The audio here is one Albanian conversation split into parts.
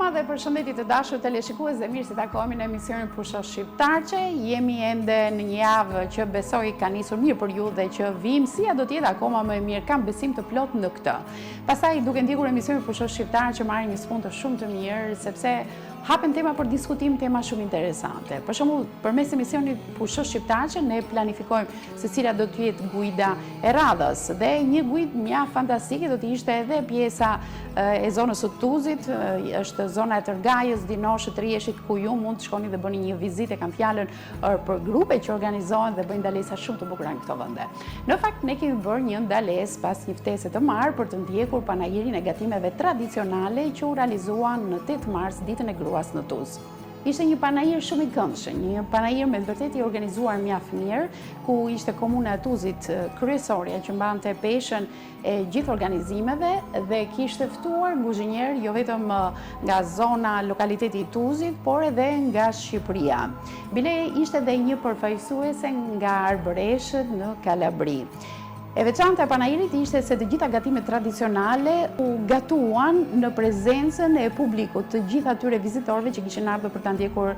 mbrëma dhe përshëndetje të dashur teleshikues dhe mirë se takohemi në emisionin Pushosh Shqiptarçe. Jemi ende në një javë që besoj ka nisur mirë për ju dhe që vim si do të jetë akoma më mirë. Kam besim të plot në këtë. Pastaj duke ndjekur emisionin Pushosh Shqiptarçe marrin një sfond shumë të mirë sepse hapen tema për diskutim, tema shumë interesante. Për shembull, përmes emisionit Pushosh Shqiptarçe ne planifikojmë se cila do të jetë guida e radhës dhe një guidë mjaft fantastike do të ishte edhe pjesa e zonës së Tuzit, është zona e Tërgajës, Dinoshit, Rieshit, ku ju mund të shkoni dhe bëni një vizitë, kam fjalën për grupe që organizohen dhe bëjnë ndalesa shumë të bukura në këto vende. Në fakt ne kemi bërë një ndalesë pas një ftese të marrë për të ndjekur panajirin e gatimeve tradicionale që u realizuan në 8 mars, ditën e gruas në Tuz. Ishte një panajir shumë i këndshëm, një panajir me vërtet i organizuar mjaft mirë, ku ishte komuna e Tuzit kryesorja që mbante peshën e gjithë organizimeve dhe kishte ftuar guzhinjer jo vetëm nga zona lokaliteti i Tuzit, por edhe nga Shqipëria. Bile ishte edhe një përfaqësuese nga Arbëreshët në Kalabri. E veçanta e panajirit ishte se të gjitha gatimet tradicionale u gatuan në prezencën e publikut, të gjitha atyre vizitorëve që kishin ardhur për ta ndjekur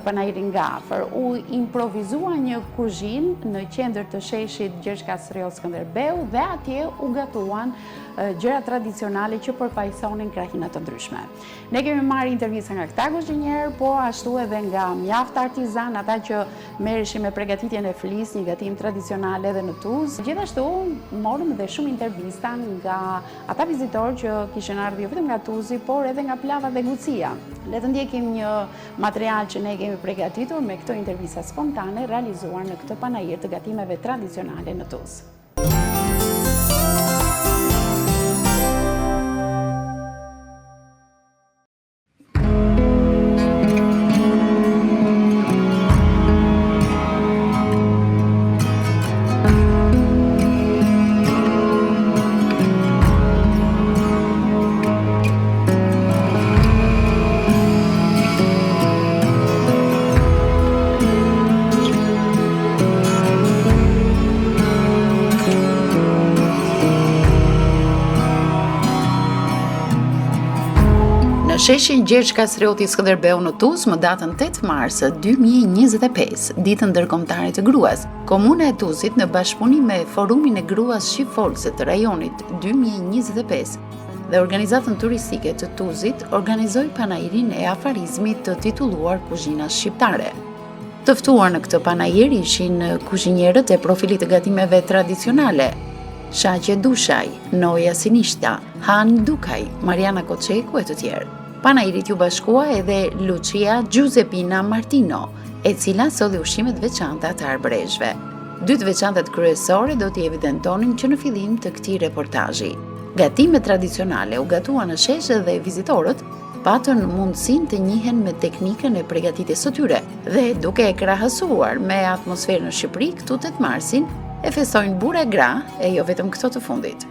panajirin nga afër. U improvizua një kuzhinë në qendër të sheshit Gjergj Kastriot Skënderbeu dhe atje u gatuan gjëra tradicionale që përfaqësonin krahinat të ndryshme. Ne kemi marrë intervista nga këta kuzhinjer, po ashtu edhe nga mjaft artizan, ata që merreshin me përgatitjen e flis, një gatim tradicional edhe në Tuz. Gjithashtu morëm dhe shumë intervista nga ata vizitorë që kishin ardhur jo vetëm nga Tuzi, por edhe nga Pllava dhe Gucia. Le të ndjekim një material që ne kemi përgatitur me këto intervista spontane realizuar në këtë panajir të gatimeve tradicionale në Tuz. Sheshin Gjergj Kastrioti Skënderbeu në Tuz më datën 8 mars 2025, ditën ndërkombëtare të gruas. Komuna e Tuzit në bashkëpunim me Forumin e Gruas Shqifolse të rajonit 2025 dhe organizatën turistike të Tuzit organizoi panajirin e afarizmit të titulluar Kuzhina Shqiptare. Të ftuar në këtë panajir ishin kuzhinjerët e profilit të gatimeve tradicionale: Shaqe Dushaj, Noja Sinishta, Han Dukaj, Mariana Koçeku e të tjerë. Panajrit ju bashkua edhe Lucia Giuseppina Martino, e cila solli ushqimet veçanta të arbreshve. 2 veçantat kryesore do t'i evidentonin që në fillim të këtij reportazhi. Gatimet tradicionale u gatuan në shesh dhe vizitorët patën mundësinë të njihen me teknikën e përgatitjes së tyre dhe duke e krahasuar me atmosferën në Shqipëri këtu 8 marsin e festojnë bura gra e jo vetëm këto të fundit.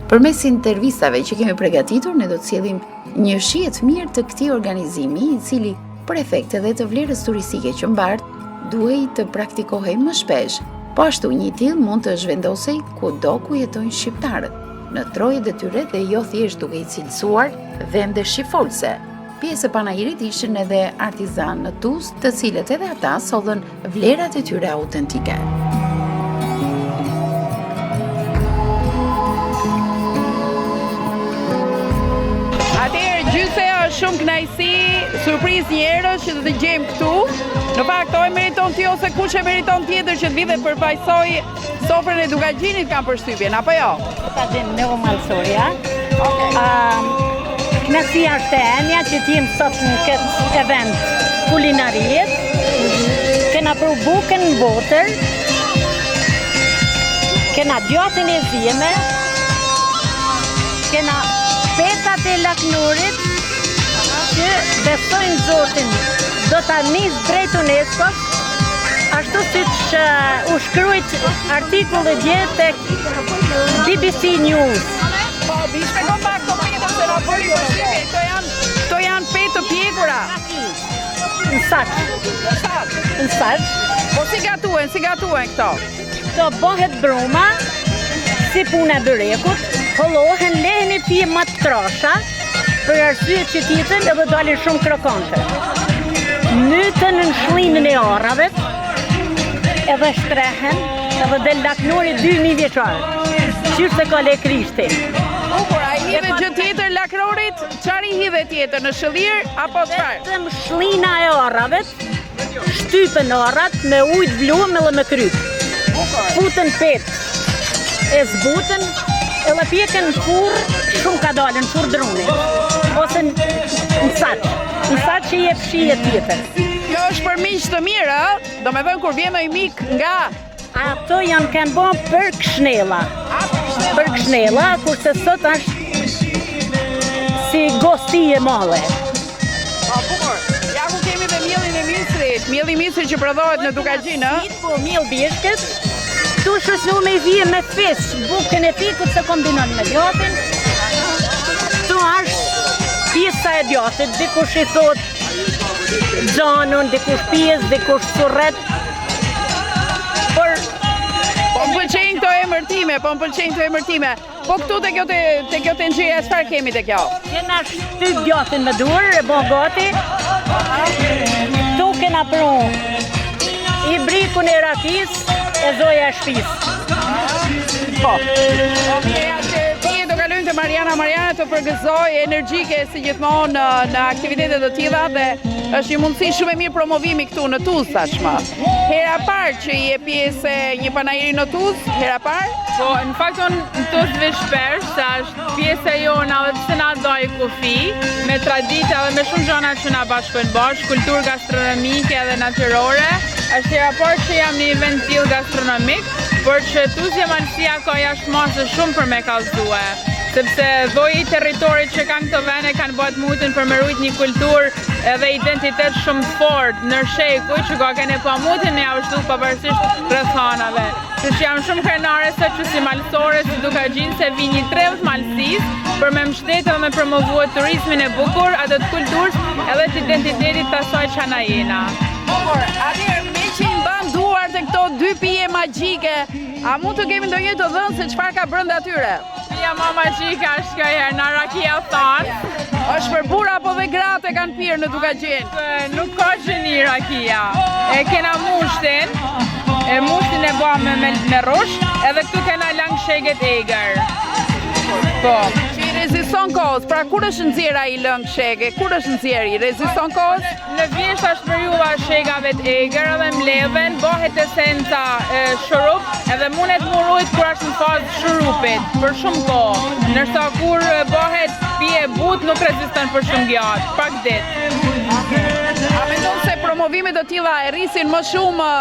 Përmes intervistave që kemi përgatitur, ne do të sjellim një shije të mirë të këtij organizimi, i cili për efekte dhe të vlerës turistike që mbart, duhej të praktikohej më shpesh. Po ashtu një tillë mund të zhvendosej kudo ku jetojnë shqiptarët, në trojet e tyre dhe jo thjesht duke i cilësuar vende shqifolse. Pjesë e panajirit ishin edhe artizan në Tuz, të cilët edhe ata sollën vlerat e tyre autentike. Shumë kënaqësi, surprizë njerëz që të gjejmë këtu. Në fakt, o e meriton ti ose kush e meriton tjetër që të vi dhe përfaqësoj sofrën e Dukagjinit, kam përshtypjen, apo jo? Dukagjin Neo Malsoria. Kënaqësia është e enja që t'jem sot në këtë event kulinariet. Kena pru bukën në botër, kena djathën e zjeme, kena petat e laknurit, që besojnë Zotin do ta nis drejt UNESCO-s, ashtu siç u shkruajt artikulli dje tek BBC News. Po, shpjegon pak këto peta se na bëri përshtypje, këto janë petë të pjekura. Në sak. Në sak. Po si gatuhen këto? Këto bëhet bruma, si puna e byrekut, hollohen, lehen e pije më të trasha, për arsye që tjetën edhe dalin shumë krokante. Mytën në shlimin e orrave, edhe shtrehen, edhe del laknori 2000 vjeçar. Qyrë se ka le Krishti. Por a i hidhe gjë tjetër lakrorit, çfarë i hidhe tjetër, në shëllir apo çfarë? Vetëm shlina e orrave, shtypen orrat me ujë vlum edhe me kryp. Futen pet, e zbuten, edhe pjekën në furr, shumë ka dalën, në furr druni. Ose në saç që jep shije tjetër. Kjo është për miq të mirë, do me thënë kur vjen një mik nga... Ato janë kanë bën për këshnella. Për këshnella, kurse sot është si gosti e madhe. Ja ku kemi dhe mielin e misrit, mielli i misrit që prodhohet në Dukagjinë, ë? Po miell bishkët, tu shësnu me vije me fish, bukën e fikut se kombinon me djatin. Tu është pjesa e djatit, dikush i thot xhanun, dikush pjesë, dikush surret. Po më pëlqejnë këto emërtime, po këtu te kjo tenxheja çfarë kemi te kjo? Kena shtyp djatin me dur, e bon gati. Tu kena pru i brikun e rakis, e zoja e shtëpis. Po. Ti do kalojmë te Mariana të përgëzoj energjike si gjithmonë në aktivitetet të tilla dhe është një mundësi shumë e mirë promovimi këtu në Tuzë tashmë. Hera parë që je pjesë e një panajiri në Tuzë, hera parë? Po, në fakt unë në Tuzë veç shpesh, se është pjesë e jona dhe pse na doj kufi, me tradita dhe me shumë gjëra që na bashkojnë bashkë, kulturë gastronomike dhe natyrore. Është hera parë që jam në event tillë gastronomik, por që Tuzja Malësia ka jashtëmosë shumë për me kallëzue. Sepse lloji i territorit që kanë këto vende kanë bërë mutën për me rujt një kulturë edhe identitet shumë fort në shekuj që ka kene pa mutën me javështu pavarësisht rrethanave. Që jam shumë krenare se që si malësore, si Dukagjinë se vi një trevë malësis për me mbështetë dhe me promovua turizmin e bukur, atë të kulturës edhe të identitetit të asaj që na jena. Por, atëherë me që i mban duar të këto dy pije magjike, a mund të kemi ndonjë të dhënë se çfarë ka brenda atyre? Pija ma magjika është kjo herë, në rakia thanë. Është për burra apo dhe gratë e kanë pirë në Dukagjinë? Nuk ka gjeni rakia. E kena mushtin, mushtin e bëmë me rush, edhe këtu kena lang sheget eger. Po. Që i reziston kohës, pra kur është nxjerrja i lëng shege? Kur është nxjerrja i reziston kohës? Në vjesht është periudha shegave të eger edhe mbledhen, bëhet esenca shurup edhe mundet murujt kur është në fazë shurupit për shumë kohë. Ndërsa kur bëhet pije but nuk reziston për shumë gjatë, pak ditë. A mendon se promovimet të tilla e rrisin më shumë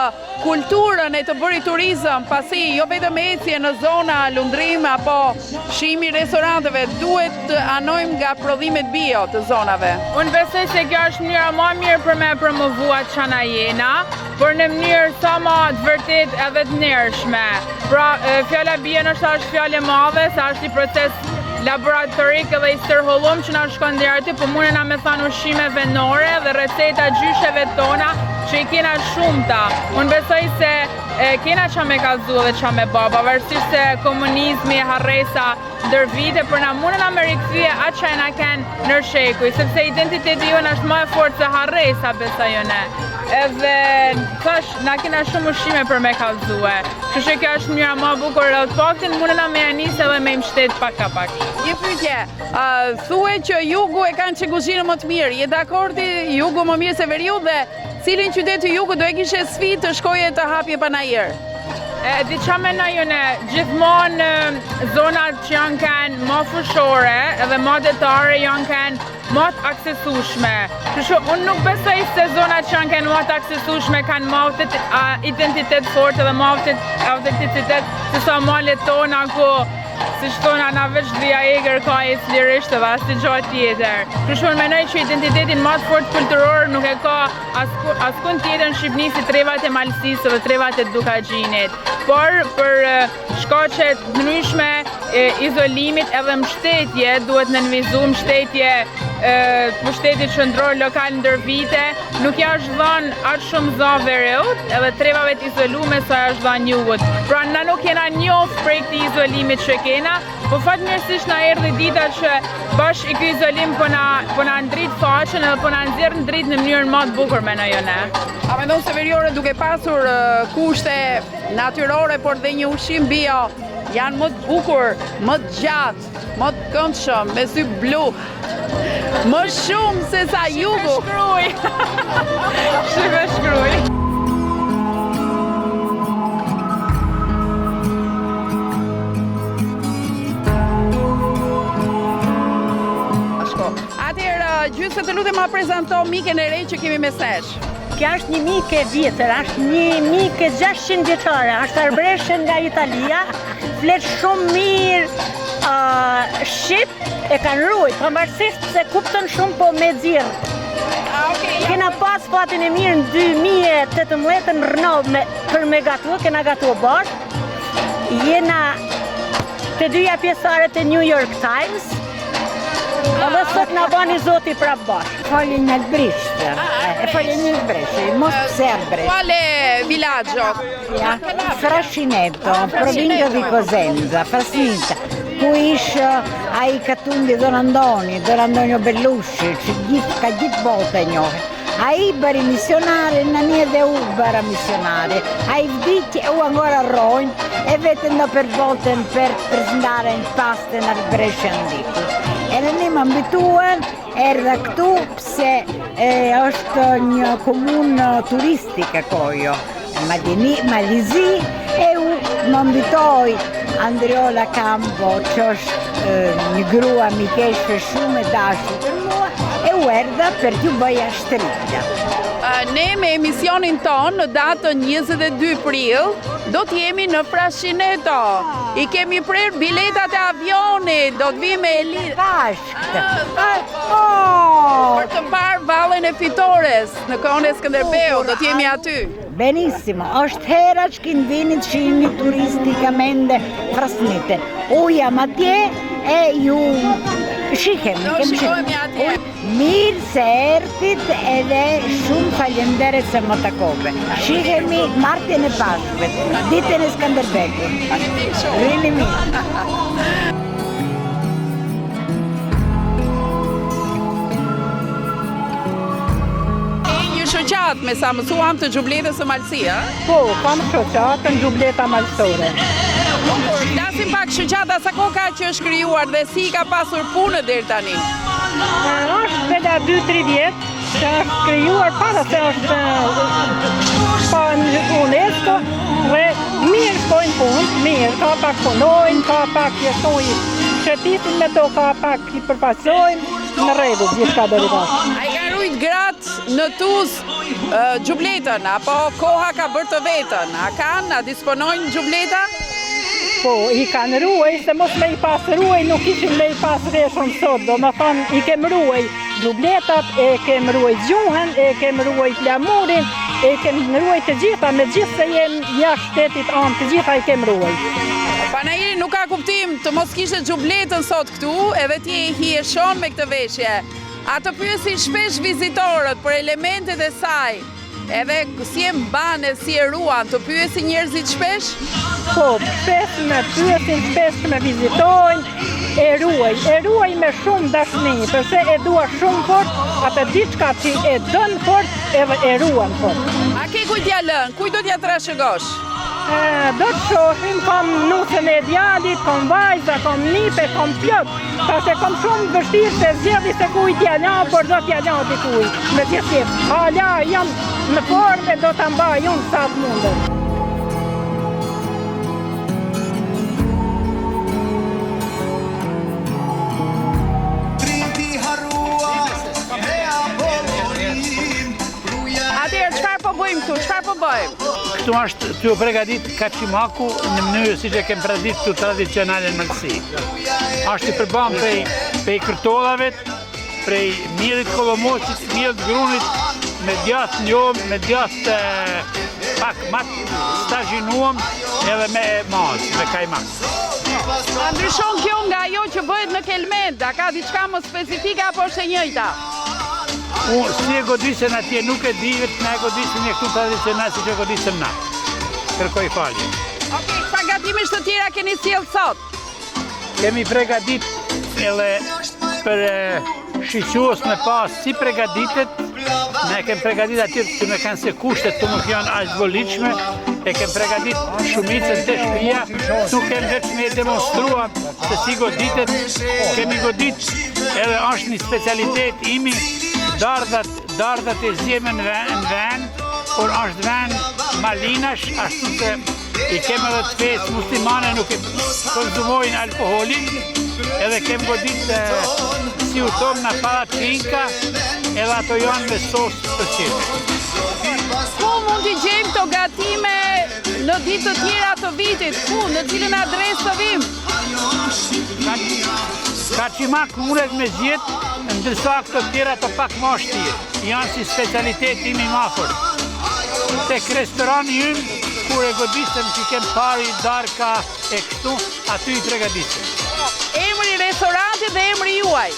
kulturën e të bërit turizëm, pasi jo vetëm ecje në zona lundrim apo shihimi restoranteve, duhet të anojmë nga prodhimet bio të zonave? Unë besoj se kjo është mënyra më e mirë për me promovua çana jena, por në mënyrë sa më të vërtet edhe të ndershme. Pra, fjala bio është fjalë e madhe, sa është i proces laboratorik edhe i stërhollum që na shkon deri aty, po mundena me thanë ushqime vendore dhe receta gjysheve tona që i kena shumëta. Unë besoj se kena qa me kallëzu dhe qa me ba, pavarësisht se komunizmi e harresa ndër vite, për na mundena me rikthye atë që na kanë nër shekuj, sepse identiteti jonë është më e fortë se harresa, besoj unë. Edhe thash, na kena shumë ushqime për me kallëzue. Kështu që kjo është mënyra më e bukur edhe të paktën mundena me janis edhe me mbështet pak a pak. Një pyetje, thuhet që Jugu e kanë që kuzhinën më të mirë. Je dakordi Jugu më mirë se Veriu dhe cilin qytet të Jugut do e kishe sfidë të shkoje të hapje panajër? Di qa menoj unë, gjithmonë zonat që janë kanë më fushore edhe më detare janë kanë më të aksesueshme. Kështu unë nuk besoj se zonat që janë kanë më të aksesueshme kanë më identitet fort edhe më autenticitet se sa malet tona ku si shtona na veç dhja eger ka e slirisht edhe as të gjatë tjetër. Kështu unë menoj që identitetin më të fort kulturor nuk e ka askund tjetër në Shqipni si trevat e Malësisë dhe trevat e Dukagjinit. Por për shkaqe të ndryshme izolimit edhe mbështetje duhet nënvizu mbështetje pushtetit qendror lokal ndër vite, nuk ja është dhënë aq shumë za Veriut edhe trevave të izolume sa ja është dhënë Jugut. Pra na nuk jena njoft prej këtij izolimit që kena jena, po fatmirësisht na erdhi dita që bashkë i ky izolim po na ndrit faqen edhe po na nxjerr ndrit në mënyrën më të bukur mendoj ne. A mendon se veriore duke pasur kushte natyrore por dhe një ushqim bio janë më të bukur, më të gjatë, më të këndshëm, me sy blu, më shumë se sa jugu. Shqipe shkruj. Atëherë, gjysë të lutem ma prezanto miken e re që kemi me sesh. Kjo është një mike vjetër, është një mike 600 vjeçare, është arbreshe nga Italia, flet shumë mirë shqip, e kanë rujt, pavarësisht se kupton shumë po me xhirr. Kena pas fatin e mirë në 2018 në Rënov për me gatu, kena gatu bashkë. Jena të dyja pjesëtarët e New York Times, edhe sot na bani zoti prap bashkë. Foglie nel briscio, foglie nel briscio, mos serbre. Quale villaggio? Frascinetto, provincia di Cosenza, Frasnita. Ku ishë ai Katundi Don Antonio Bellushi, që ka gjithë botë e njohin. Ai bëri misionare, në një dhe u bëra misionare. Ai vdiq e u ancora rrojnë, e vetëm në për votën për prezentare në paste në Brescia ndiku. Edhe ne më mbituan, erdha këtu pse është një komunë turistike kojo, Malizi, e u më mbitoj Andriola Campo, që është një grua mikeshe shumë e dashur për mua, e u erdha për t'ju bëja shtritja. Ne me emisionin ton në datën 22 prill do t'jemi në Frascinetto. I kemi prerë biletat e avionit, do t'vi me Elida. Bashkë. Për të parë vallen e fitores në kohën e Skënderbeu, do t'jemi aty. Benissimo, është hera që kinë vinit shihni turistikamente Frasnite. Ujam atje e ju shihemi. Shikohemi atje. Mirë se erdhit edhe shumë falenderët se më takove. Shihemi martën e Pashkve, ditën e Skënderbekut. Rini mirë. Shoqat me sa mësuam të xhubletës së Malësi, a? Po, kam shoqatën xhubleta malësore. Flasim pak shoqata sa kohë ka që është krijuar dhe si ka pasur punë deri tani. Është veda 2-3 vjet që është krijuar para se është pa në UNESCO dhe mirë shkojnë punë, mirë, ka pak punojnë, ka pak jetojnë, shëtisin me to, ka pak i përfaqësojnë, në rregull, gjithçka do të thotë. Ai ka rujt gratë në Tuzë xhubletën, apo koha ka bërë të vetën? A kanë, a disponojnë xhubleta? Po, i kanë ruaj, se mos me i pas ruaj, nuk ishin me i pas reshën sot, do më thonë, i kem ruaj xhubletat, e kem ruaj gjuhën, e kem ruaj flamurin, e kem ruaj të gjitha, me gjithë se jem jashtë shtetit anë, të gjitha i kem ruaj. Panajiri nuk ka kuptim të mos kishe xhubletën sot këtu, edhe ti e hieshon me këtë veshje. A të pyesin shpesh vizitorët për elementet e saj, edhe si e mban e si e ruan, të pyesin njerëzit shpesh? Po, shpesh me pyesin, shpesh me vizitojnë, e ruaj me shumë dashni, përse e dua shumë fort, atë diçka që e dën fort, edhe e ruan fort. A ke kujt t'ja lën, kujt do t'ja trashëgosh? Do të shohim, kam nusën e djalit, kam vajza, kam nipe, kam plot. Pastaj kam shumë vështirë se zgjedhi se kujt t'ja lë, por do t'ja lë dikujt. Me gjithë. Hala, jam në formë, do ta mbaj unë sa të mundem. Çfarë po bëjmë këtu? Çfarë po bëjmë? Këtu është të përgatit kaçimaku në mënyrë si që kem përgatit të tradicionale në Malësi. Është i përbam prej kërtollave, prej miellit kolomocit, miellit grunit, me djath njom, me djath pak matë stazhinuam edhe me mas, me kajmak. A ndryshon kjo nga ajo që bëhet në Kelmed? A ka diçka më specifike apo është e njëjta? Unë si e godisën atje nuk e di, vetë e godisën e këtu tradicional si që e godisën na. Kërkoj falje. Okej, çfarë gatimesh të tjera keni sjellë sot? kemi pregadit edhe për shiquos me pas si pregaditet, ne kem pregadit atyre që me kanë se kushtet të nuk janë aq voliqme, e kem pregadit shumicën të shpia, nuk kem veç me demonstrua se si goditet, kemi godit edhe është një specialitet imi, dardat e zjeme në ven, por është ven malinash, ashtu se i kem edhe të fesë muslimane nuk e konsumojnë alkoholin, edhe kem godit si u tomë në palatrinka, edhe ato janë me sos të qire. Ku mund t'i gjejmë të gatime në ditë të tjera të vitit? Ku? Në cilën adresë të vim? Kaçimak mundet me zjetë, ndërsa këto tjera të pak ma shtirë. Janë si specialitet imi mafër. Tek restorani ymë, kur e godisëm që kem pari, darka e kështu, aty i pregadisëm. Emri restorantit dhe emri juaj?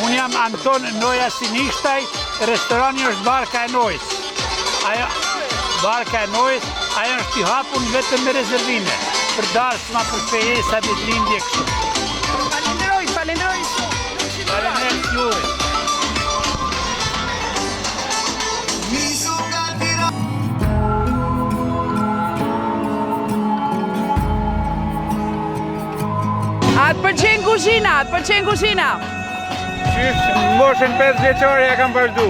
Unë jam Anton Noja Sinishtaj, restorani është Barka e Nojës. Barka e Nojës, ajo është i hapun vetëm me rezervime, për darsma, për fejesa, për lindje kështu. Falenderoj. Faleminderit juve. A të pëlqen kuzhina? Qysh moshën 5 vjeçare ja kam vazhdu.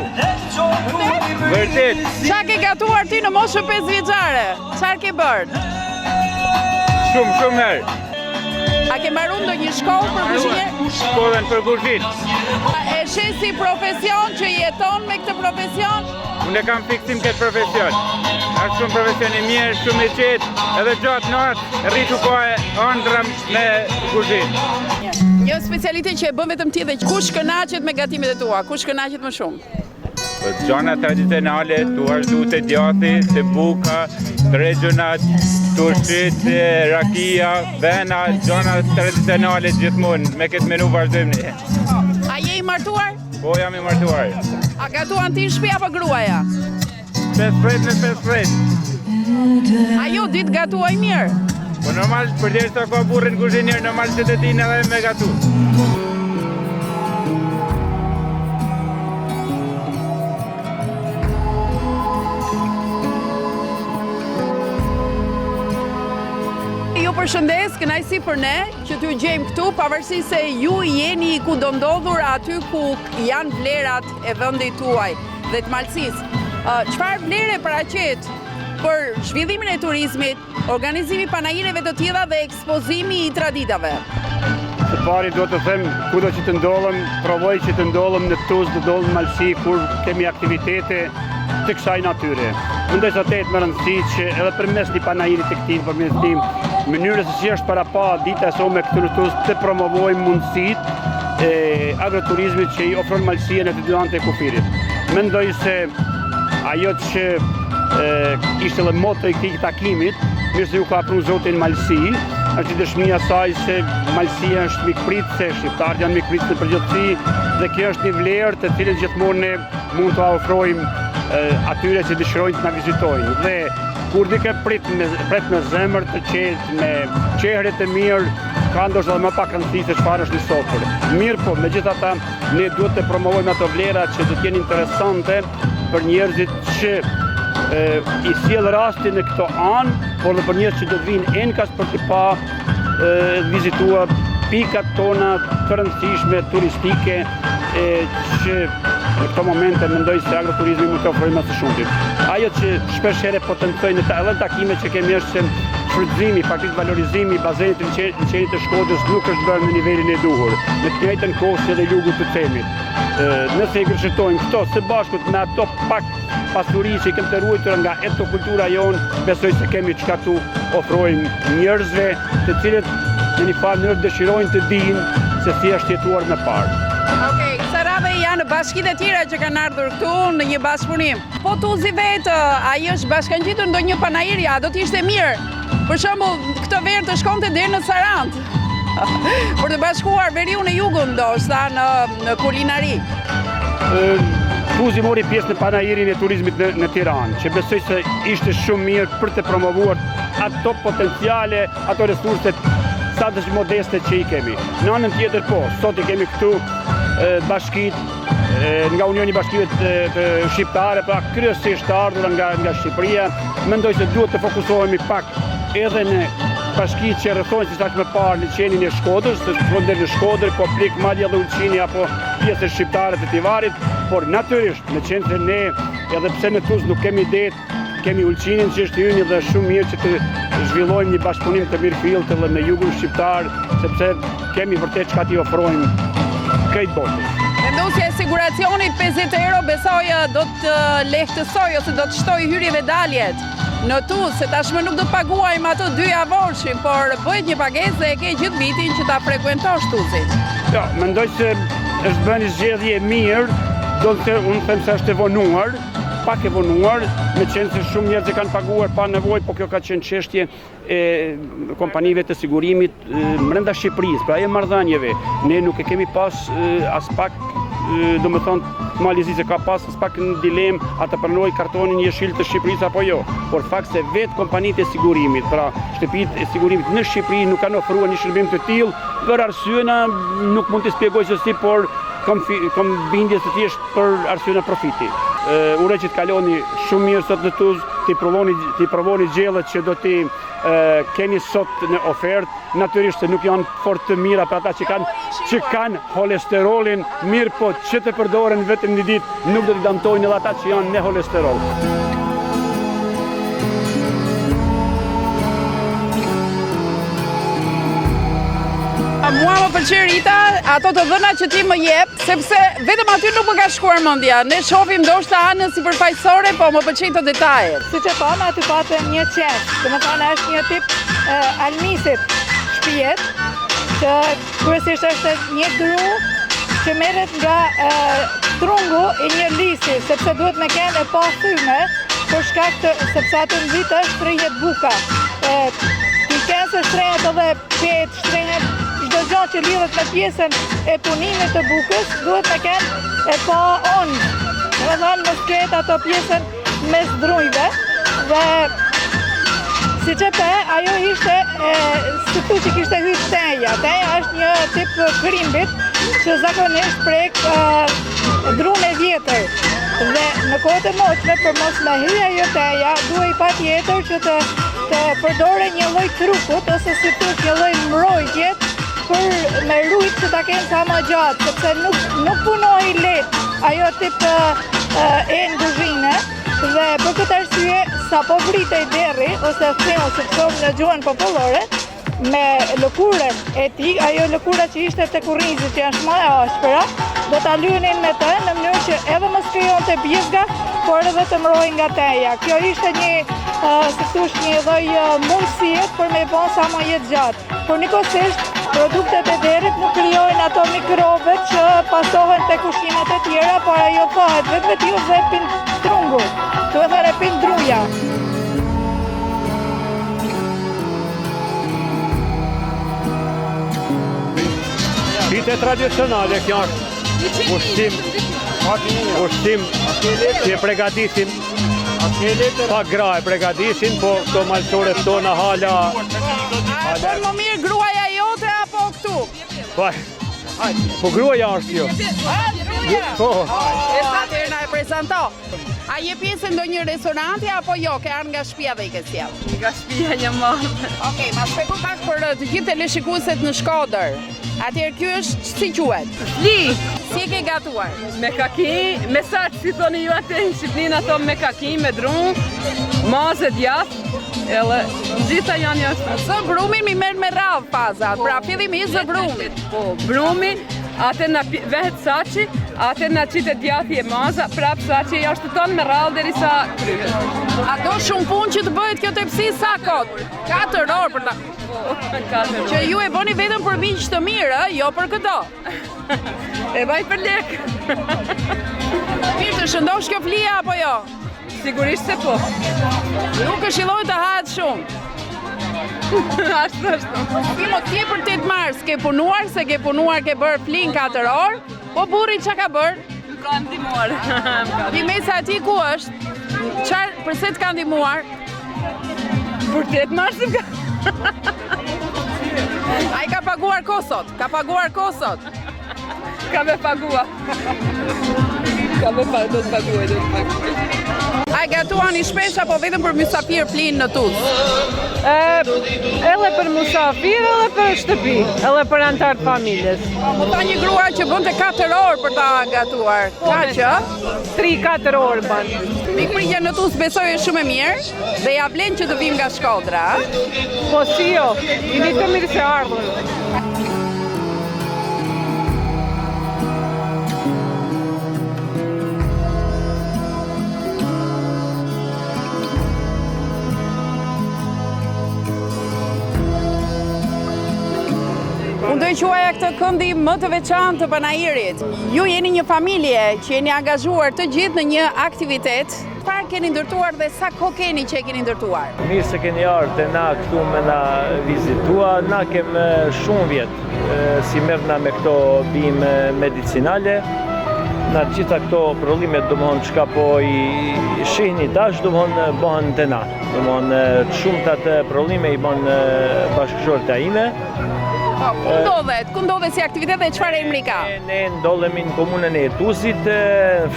Vërtet. Qa ke gatuar ti në moshën 5 vjeçare? Çfarë ke bërë? Shumë herë. A ke marrë ndonjë shkollë për kuzhinë? Shkollën për kuzhinë. E shes si profesion që jeton me këtë profesion? Unë e kam fiksim këtë profesion. Është shumë profesion i mirë, shumë i qetë, edhe gjatë natë rritu po e ëndrëm me kuzhinë. Një specialitet që e bën vetëm ti dhe kush kënaqet me gatimet e tua? Kush kënaqet më shumë? Gjana tradicionale, tu vazhdu të djati, të buka, të regjunat, tushit, rakia, vena, gjana tradicionale gjithmonë, me këtë menu vazhdojmë një. A je i martuar? Po jam i martuar. A gatuan ti në shtëpi apo gruaja? 5 pret me 5 pret. A ju ditë gatuaj mirë? Po normal, përderisa sa ka burrin kuzhinier, normal se të din edhe me gatu. Ju përshëndes, kënaqësi për ne që t'ju gjejmë këtu, pavarësisht se ju jeni ku do ndodhur aty ku janë vlerat e vendit tuaj dhe të Malësisë. Çfarë vlere paraqet për zhvillimin e turizmit, organizimi panajireve të tilla dhe ekspozimi i traditave? Së pari do të them, kudo që të ndodhem, provoj që të ndodhem në Tuzë, të ndodhem në Malësi, kur kemi aktivitete të kësaj natyre. Mendoj se atë më rëndësi që edhe përmes një panajiri të këtij, përmes një mënyrës se si është para pa dita e sot me këtë në Tuzë, të promovojmë mundësitë e agroturizmit që i ofron Malësia në të dy anët e kufirit. Mendoj se ajo që ishte edhe moto i këtij takimit, mirë se ju ka pru Zotin Malësi, është dëshmia saj se Malësia është mikpritëse, se shqiptarët janë mikpritëse në përgjithësi, dhe kjo është një vlerë të cilën gjithmonë ne mund të ofrojmë atyre që dëshirojnë të na vizitojnë. Dhe kur dike pret me zemër të qetë, me çehre të mirë, ka ndoshta edhe më pak rëndësi se çfarë është në sofër. Mirë po, megjithatë ne duhet të promovojmë ato vlera që do të jenë interesante për njerëzit që i sjell rastin në këto anë, por dhe për njerëz që do të vinë enkas për të pa vizituar pikat tona të rëndësishme turistike që në këto momente mendoj se agroturizmi mund të ofrojë më së shumti. Ajo që shpesh herë potencojnë edhe takime që kemi është se shfrytëzimi, faktikisht valorizimi i bazenit të liçenit të Shkodrës nuk është bërë në nivelin e duhur, në të njëjtën kohë si edhe jugu të Cemit. Nëse i kërshëtojmë këto së bashkut me ato pak pasuri që i kemë të ruajtur nga etnokultura jonë, besoj se kemi çka tu ofrojmë njerëzve, të cilët në një farë mënyrë dëshirojnë të dinë se si është jetuar më parë. Okej, Sarave janë bashkitë e tjera që kanë ardhur këtu në një bashkëpunim. Po Tuzi vetë, ai është bashkangjitur ndonjë panajiri, a do të ishte mirë? Për shembull, këtë verë të shkonte deri në Sarandë. Për të bashkuar veriun e jugut ndoshta në kulinari. Tuzi mori pjesë në panajirin e turizmit në Tiranë, që besoj se ishte shumë mirë për të promovuar ato potenciale, ato resurset statusi modeste që i kemi. Në anën tjetër po, sot i kemi këtu bashkit nga Unioni Bashkive Shqiptare, pra kryesisht të ardhur nga Shqipëria. Mendoj se duhet të fokusohemi pak edhe në bashkitë që rrethojnë, si thash më parë, në qenin e Shkodrës, të shkruan në Shkodër, Koplik, madje edhe Ulqini apo pjesë shqiptare të Tivarit, por natyrisht në qenë se ne, edhe pse në Tuzë nuk kemi det, kemi Ulqinin që është hyrë dhe shumë mirë që të zhvillojmë një bashkëpunim të mirëfillt edhe në jugun shqiptar, sepse kemi vërtet çka t'i ofrojmë këtë botë. Vendosja e siguracionit 50 euro besoj do të lehtësoj ose do të shtoj hyrje dhe daljet në Tuzë, se tashmë nuk do të paguajmë ato 2 javorshim, por bëhet një pagesë dhe e ke gjithë vitin që ta frekuentosh Tuzin. Jo, mendoj se është bërë një zgjedhje mirë, unë them se është e vonuar, pak e vonuar, me qenë se shumë njerëz e kanë paguar pa nevojë, po kjo ka qenë çështje e kompanive të sigurimit brenda Shqipërisë, pra e marrëdhënieve. Ne nuk e kemi pas as pak, domethënë Malizi se ka pas as pak në dilemë a të pranoj kartonin jeshil të Shqipërisë apo jo. Por fakt se vetë kompanitë e sigurimit, pra shtëpitë e sigurimit në Shqipëri nuk kanë ofruar një shërbim të tillë, për arsyena nuk mund të shpjegoj se si, por kam bindje se thjesht për arsyena profiti. Uroj që të kaloni shumë mirë sot në Tuzë, ti provoni gjellët që do t'i keni sot në ofertë. Natyrisht se nuk janë fort të mira për ata që kanë holesterolin mirë, po që të përdoren vetëm një ditë nuk do t'i damtojnë edhe ata që janë me holesterol. Mua më pëlqen Rita, ato të dhëna që ti më jep, sepse vetëm aty nuk më ka shkuar mendja. Ne shohim ndoshta anën sipërfaqësore, po më pëlqejnë këto detajet. Siç e pamë, aty patëm një qesh, domethënë është një tip almisit shtëpijet, që kryesisht është një dru që merret nga trungu i një lisi, sepse duhet me kenë e pa thyme, për shkak të sepse aty në vit është shtrihet buka. Ti kenë se shtrehet edhe pet, shtrehet çdo gjë që lidhet me pjesën e punimit të bukës, duhet me kenë e pa onë. Domethënë mos ketë ato pjesën mes drujve dhe siç e pe, ajo ishte si tu që kishte hyrë teja. Teja është një tip krimbit që zakonisht prek drun e vjetër. Dhe në kohët e moshme, për mos me hyrë ajo teja, duhej patjetër që të përdore një lloj truput ose si thotë një lloj mbrojtje për me rujt që ta kenë sa më gjatë, sepse nuk punoi lehtë ajo tip e në kuzhinë. Dhe për këtë arsye, sa po vritej derri, ose theu se thon në gjuhën popullore, me lëkurën e tij, ajo lëkura që ishte te kurrizi që është më e ashpra, do ta lyenin me të në mënyrë që edhe mos krijonte bjezga, por edhe të mbrojë nga teja. Kjo ishte një, si thosh, një lloj mundësie për me bën sa më jetë gjatë. Por njëkohësisht, produktet e derrit nuk krijojnë ato mikrobet që pasohen tek ushqimet e tjera, por ajo fahet vetë dhe pin trungu, do të thënë pin druja. Pite tradicionale kjo është ushqim që e pregatisin pa gra e pregatisin, po këto malçoret tona hala. Por më mirë gruaja jote apo këtu? Po gruaja është jo. Gruaja? Po. E sa të na e prezanto. A je pjesë ndonjë restoranti apo jo? Ke ardhur nga shtëpia dhe i ke sjell? Nga shtëpia një madhe. Okej, ma shpjego pak për të gjithë teleshikuesit në Shkodër. Atëherë ky është si quhet? Fli, Si e ke gatuar? me kaki, me saç si thoni ju atë në Shqipërinë ato me kaki, me drum, mazë djathtë, edhe gjitha janë jashtë. Zë brumin mi merr me radh fazat. Pra fillimisht zë brumin. Po, brumi, atë na vehet saçi, atë na qitet djathi e maza, prap saçi jashtë tonë me radhë derisa kryhet. A do shumë punë që të bëhet kjo tepsi sa kohë? 4 orë për ta. Që ju e bëni vetëm për miq të mirë, jo për këto. E vaj për lek. Mirë, të shëndosh kjo flia apo jo? Sigurisht se po. Nuk këshilloj të hahet shumë. Ashtu është. Ti mos je për 8 mars, ke punuar, se ke punuar, ke bërë flin 4 orë, po burri çka ka bërë? Më ka ndihmuar. Dimesa e ti ku është? Përse të ka ndihmuar? Për 8 mars më ka. Ai ka paguar kosot, ka paguar kosot. Ka me pagua. Do të paguaj. Ai gatuani shpesh apo vetëm për mysafir plin në Tuzë? Edhe për musafir, edhe për shtëpi, edhe për antar të familjes. Më tha një grua që bënte 4 orë për ta gatuar. Ka që? 3-4 orë ban. Mikpritja në Tuzë besoj është shumë e mirë dhe ja vlen që të vim nga Shkodra. Po si jo, jeni të mirë se ardhur. Unë do i quaja këtë këndi më të veçantë të panairit. Ju jeni një familje që jeni angazhuar të gjithë në një aktivitet. Çfarë keni ndërtuar dhe sa kohë keni që e keni ndërtuar? Mirë se keni ardhur na këtu me na vizitua, na kem shumë vjet si merrna me këto bime medicinale. Na gjitha këto probleme domthon çka po i shihni tash domthon bëhen te na. Domthon shumëta të probleme i bën bashkëshorta ime. Ku ndodhet si aktivitet dhe çfarë emri ka? Ne ndodhemi në komunën e Tuzit,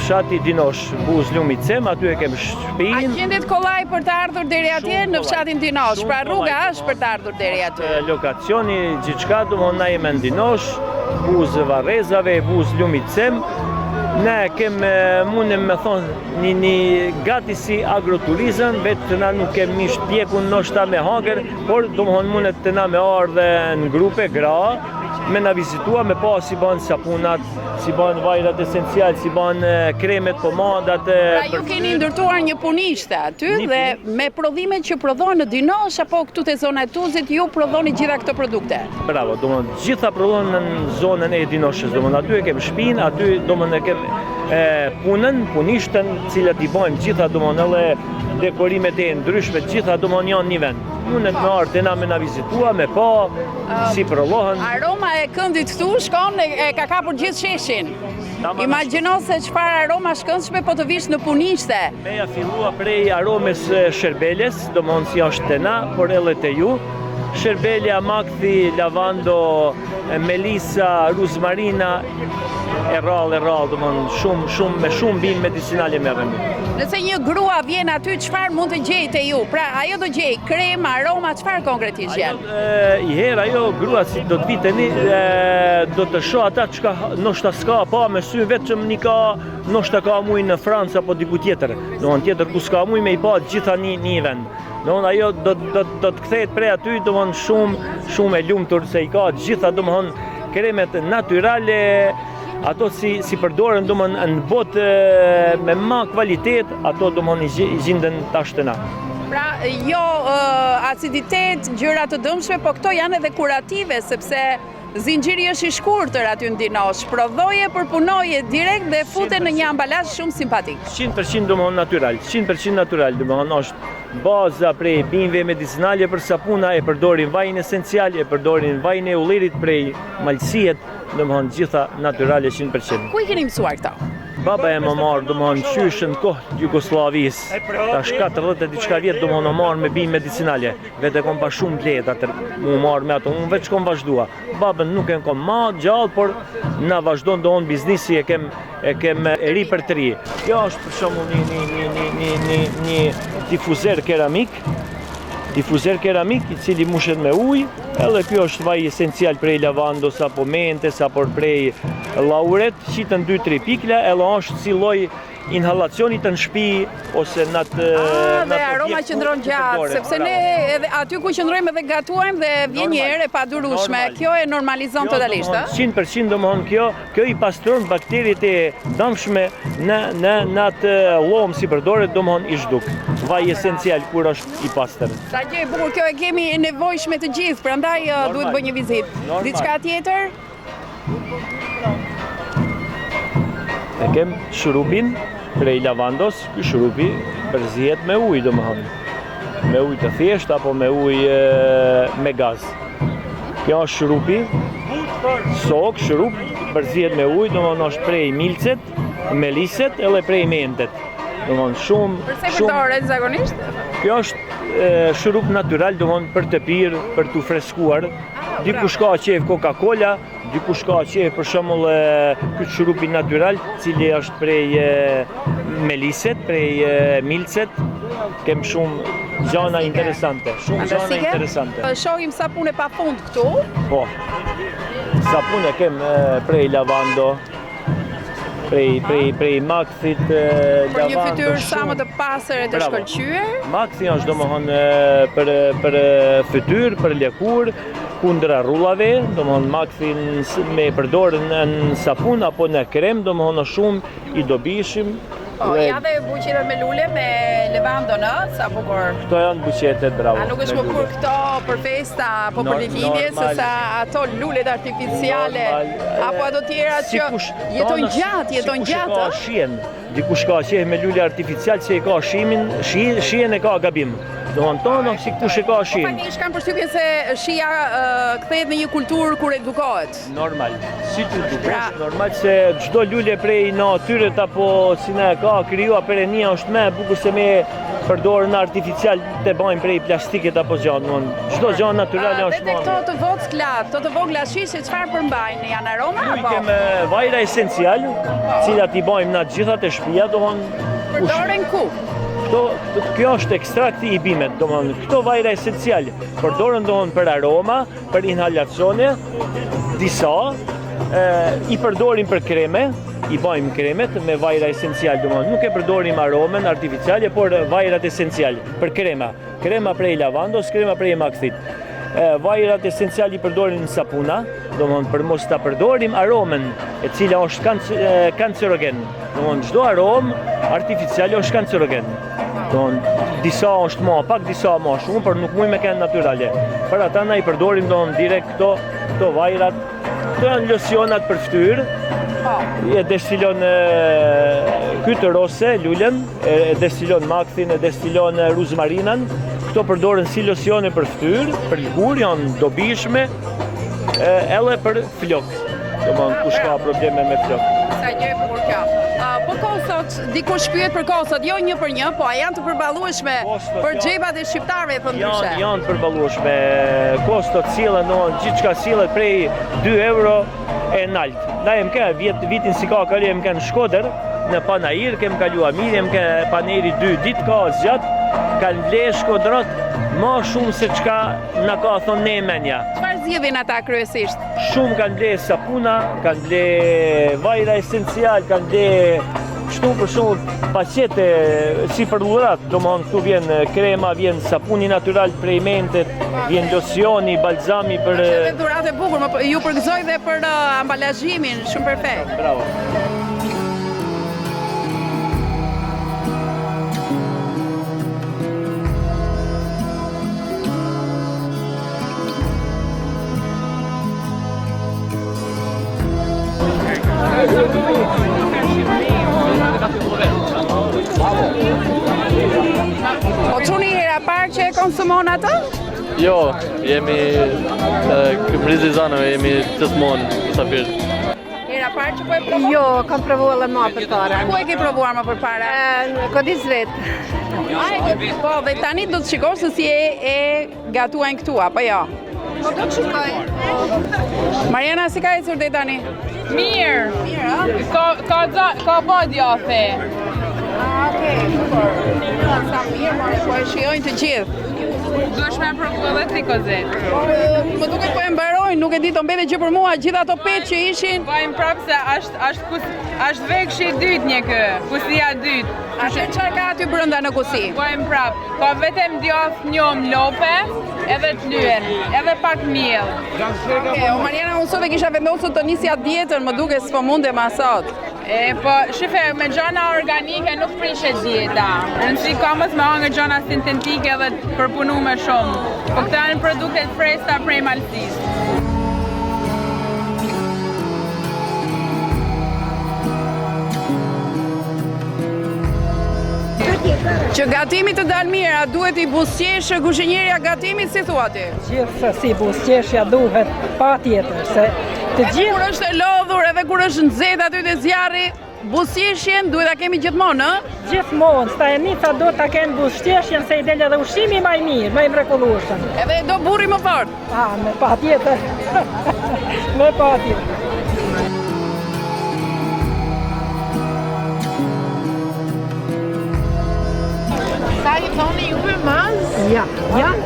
fshati Dinosh, Buz Lumi Cem, aty e kem A shtëpinë. gjendet kollaj për të ardhur deri atje në fshatin Dinosh, pra rruga është për të ardhur deri aty. Lokacioni gjithçka domthon na jemi në Dinosh, Buz Varrezave, Buz Lumi Cem. Ne mundem me thonë një gati si agroturizëm, vetë na nuk kem mish pjekun ndoshta me hangër, por domthon mundet të na me ardhe në grupe gra, me na vizitua, me pa si bën sapunat, si bën vajrat esencial, si bën kremet, pomadat. Pra ju keni ndërtuar një punishte aty dhe me prodhimet që prodhon në Dinosh apo këtu te zona e Tuzit ju prodhoni gjitha këto produkte? Bravo, domthon gjitha prodhon në zonën e Dinoshës, domthon aty e kem shtëpinë, aty domthon e kem punën, punishten, cilat i bojmë gjitha domthon edhe dekorimet e ndryshme, gjitha domthon janë një vend. Mundet me ardhe na me na vizitua, me pa si prollohen. Aroma e këndit këtu shkon e ka kapur gjithë sheshin. Imagjino se çfarë aroma shkëndshme po të vish në punishte. Meja fillua prej aromes sherbeles, domthon si është te na, por edhe te ju. Sherbelja, makthi, lavando, melisa, ruzmarina, e rrallë, domthon me shumë bimë medicinale merremi. Nëse një grua vjen aty, çfarë mund të gjejë te ju? Pra ajo do gjej krem, aroma, çfarë konkretisht janë? I herë ajo grua si do të viteni, do të shoh ata çka ndoshta s'ka pa me sy vetëm një ka, ndoshta ka muj në Francë apo diku tjetër. Domthon tjetër ku s'ka muj me i pa gjitha një vend. Domthon ajo do të kthehet prej aty, domthon shumë e lumtur se i ka gjitha domthon kremet natyrale, ato si përdoren domthon në botë me ma kvalitet, ato domthon i gjenden tash te na. Pra jo aciditet, gjëra të dëmshme, po këto janë edhe kurative sepse zinxhiri është i shkurtër aty në Dinosh, prodhoje për punoje direkt dhe futen në një ambalazh shumë simpatik. 100% domthon natyral, 100% natyral, domthon është baza prej bimëve medicinale për sapuna, e përdorin vajin esencial, e përdorin vajin e ullirit prej malësiet, domthon gjitha natyrale 100%. Ku i keni mësuar këto? Baba e më marrë domthon qyshën kohë Jugosllavisë. Tash 40 e diçka vjet domthon më marrë me bimë medicinale. Vetë kom pa shumë lehtë atë mu marrë me ato. Unë veç kom vazhdua. Babën nuk e kom ma gjallë, por na vazhdon doon biznesi e kem ri për të ri. Kjo është për shembull një difuzer keramik i cili mushet me ujë, edhe kjo është vaj esencial prej lavandos apo mentes apo prej lauret, qitën 2-3 pikla, edhe është si lloj inhalacionit në shtëpi ose në atë dhe aroma qëndron gjatë, sepse ne edhe aty ku qëndrojmë edhe gatuajmë dhe vjen një erë e padurueshme. Kjo e normalizon totalisht, ëh? 100% domthon kjo i pastron bakteriet e dëmshme në atë llom si përdoret domthon i zhduk. Vaj esencial kur është i pastër. Sa gjë e bukur, kjo e kemi nevojshme të gjithë, prandaj duhet bëj një vizitë. Diçka tjetër? E kem shurupin prej lavandos, ky shurupi përzihet me ujë domthon. Me ujë të thjeshtë apo me ujë me gaz. Kjo është shurupi, shurup përzihet me ujë, domthon është prej milcet, meliset edhe prej mentet. Domthon shumë. Përse përdoret zakonisht? Kjo është shurup natyral, domthon për të pirë, për të freskuar. Dikush ka qef Coca-Cola, dikush ka qef për shembull ky shurupi natyral, cili është prej meliset, prej milcet. Kem shumë gjana interesante, Shohim sapun e pafund këtu. Po. Sapun e kem prej lavando, prej makthit, Për një fytyrë sa më të pastër e të shkëlqyer. Makthi është domethënë për fytyrë, për lëkurë, kundra rrullave, domethënë makthin me përdorën në sapun apo në krem, domethënë shumë i dobishëm. Ja dhe buqetet me lule me levando, sa bukur. Këto janë buqetet, bravo. A nuk është më kur këto për festa apo për lidhje, se sa ato lulet artificiale, apo ato tjera që jetojnë gjatë, Dikush ka qef me lule artificial që i ka shien e ka gabim. Dohon tonë, si kush e ka shien. Faktikisht kam përshtypjen se shia kthehet në një kulturë kur edukohet. Normal. Si të dukesh, normal se çdo lule prej natyrës apo si ne ka krijuar perenia është më e bukur se me përdorën artificial të bëjmë prej plastiket apo gjë, çdo gjë natyrale është më. Këto të vocklat, këto të vogla shishe çfarë përmbajnë? Janë aroma apo? Ne kemi vajra esencial, të cilat i bëjmë në të gjitha të shtëpia, përdoren ku? Kjo është ekstrakti i bimet, këto vajra esencial përdoren për aroma, për inhalacione, disa i përdorim për kreme, i bëjmë kremet me vajra esencial, nuk e përdorim aromen artificiale, por vajrat esencial për krema. Krema prej lavandos, krema prej makthit. Vajrat esencial i përdorim në sapuna, për mos ta përdorim aromen, e cila është kancerogen. Çdo aromë artificiale është kancerogen. Disa është më pak, disa më shumë, por nuk mujmë me kënë natyrale. Për ata na i përdorim direkt këto vajrat. Këto janë locionat për fytyrë. E destilon kytë rose, lulen, e destilon makthin, e destilon ruzmarinan. Këto përdoren si locione për fytyrë, për lëkurë, janë dobishme, edhe për flok. Kush ka probleme me flok. Sa gjë e bukur kjo. Po kostot, dikush pyet për kostot, jo një për një, po a janë të përballueshme për xhepat e shqiptarëve thon ndryshe? Janë të përballueshme. Kostot sillen, gjithçka sillet prej 2 euro e nalt. Na jem ka vitin si ka kalu jem ka në Shkodër, në Panajir, kem kaluar mirë, jem ka Panajiri 2 ditë ka zgjat, kanë vlerë Shkodrot më shumë se çka na ka thonë ne menja. Çfarë zgjedhin ata kryesisht? Shumë kanë vlerë sapuna, kanë vlerë vajra esencial, kanë vlerë kështu për shumë paqete si për dhuratë, këtu vjen krema, vjen sapuni natyral prej mentet, vjen locioni, balzami për... Është dhuratë e bukur, ju përgëzoj dhe për ambalazhimin, shumë perfekt. Bravo. Po çuni hera parë që e konsumon atë? Jo, jemi këmrizi zanëve, jemi gjithmonë musafir. Hera parë që po e provon? Jo, kam provuar edhe më përpara. Ku e ke provuar më përpara? Në Kodis vet. Po, dhe tani do të shikosh se si e gatuajnë këtu, apo jo? Po do të shikoj. Mariana, si ka ecur deri tani? Mirë. Mirë, Ka bë djathi. Okej, super. Sa mirë, po e shijojnë të gjithë. Duhesh me provu edhe ti kozet. Më duket po e mbarojnë, nuk e di të mbete gjë për mua, gjitha ato petë që ishin. Vajmë prapë se është vekshi i dytë një kë, kusia dytë. Ashe çfarë ka aty brenda në kusi? Vajmë prapë, ka vetëm djath njom lope, edhe të lyen, edhe pak miell. Okej, Mariana, unë sot e kisha vendosur të nisja dietën, më duket s'po mundem asot. Po, shife, me gjana organike nuk prishet dieta. Nësi ka mos me hangë gjana sintetike dhe të përpunu me shumë. Po këta janë produktet freskëta prej Malësisë. Që gatimi të dalë mirë, a duhet i buzëqeshë kuzhinierja gatimit, si thua ti? Gjithsesi buzëqeshja duhet, patjetër, se të Edhe kur është e lodhur, edhe kur është nxehtë aty te zjarri, buzëqeshjen duhet ta kemi gjithmonë, ë? Gjithmonë, stajenica do ta kenë buzëqeshjen se i del edhe ushqimi më i mirë, më i mrekullueshëm. Edhe do burri më fort. Me patjetër. Me patjetër. Sa i thoni juve maz? Ja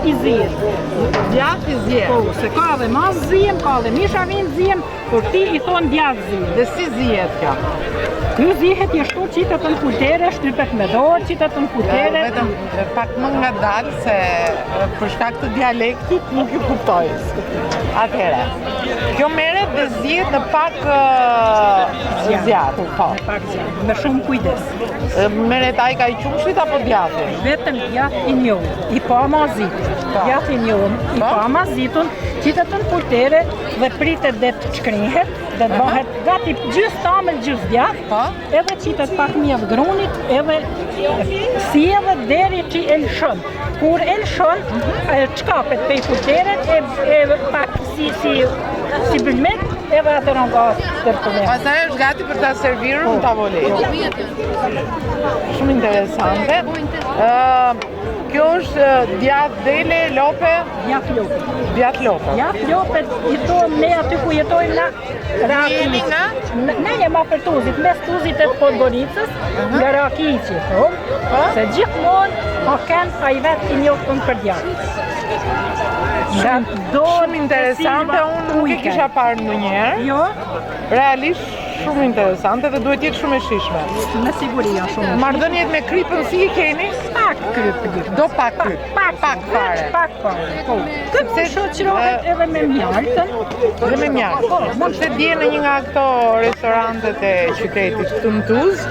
i zjem. Djath i zjem. Po, se ka edhe maz zjem, ka edhe mishavin zjem, por ti i thon djath zjem. Dhe si zihet kjo? Ky zihet i shtu qitet në kultere, shtypet me dorë, qitet në kultere. Vetëm pak më ngadalë se për shkak të dialektit nuk ju kuptoj. Atëherë, kjo merret dhe zihet në pak zjarr, po. Pak zjarr, me shumë kujdes. Merret ai ka i qumshit apo djathi? Vetëm djath i njohur, i pa mazitun. Djath i njohur, i pa mazitun, qitet në kultere dhe pritet dhe të shkrihet, dhe të bëhet gati gjysë tamël, gjysë djath, edhe qitet pak mjef grunit, edhe si edhe deri që elshon. Kur elshon, çkapet pej kulteret, e pak si bylmet, edhe atëron gazë tërpëllim. Pastaj është gati për ta serviruar në tavoletë. Shumë interesante. Kjo është djath dele, lope? Djath lope. Djath lope. Djath lope i thonë ne aty ku jetojmë na. Jemi nga? Ne jemi afër Tuzit, mes Tuzit e Podgoricës, nga Rakiqi, thonë. Se gjithmonë a i vetë i njoftën për djath. Shumë interesante, unë nuk e kisha parë ndonjëherë. Jo. Realisht shumë interesante dhe duhet jetë shumë e shishme. Me siguri janë shumë. Marrëdhëniet me krypën si i keni? Pak kryp. Do pak kryp. Pak fare. Pak fare. Po. Sepse shoqërohet edhe me mjaltën. Dhe me mjaltën. Mund të dje në një nga këto restorantet e qytetit këtu në Tuzë,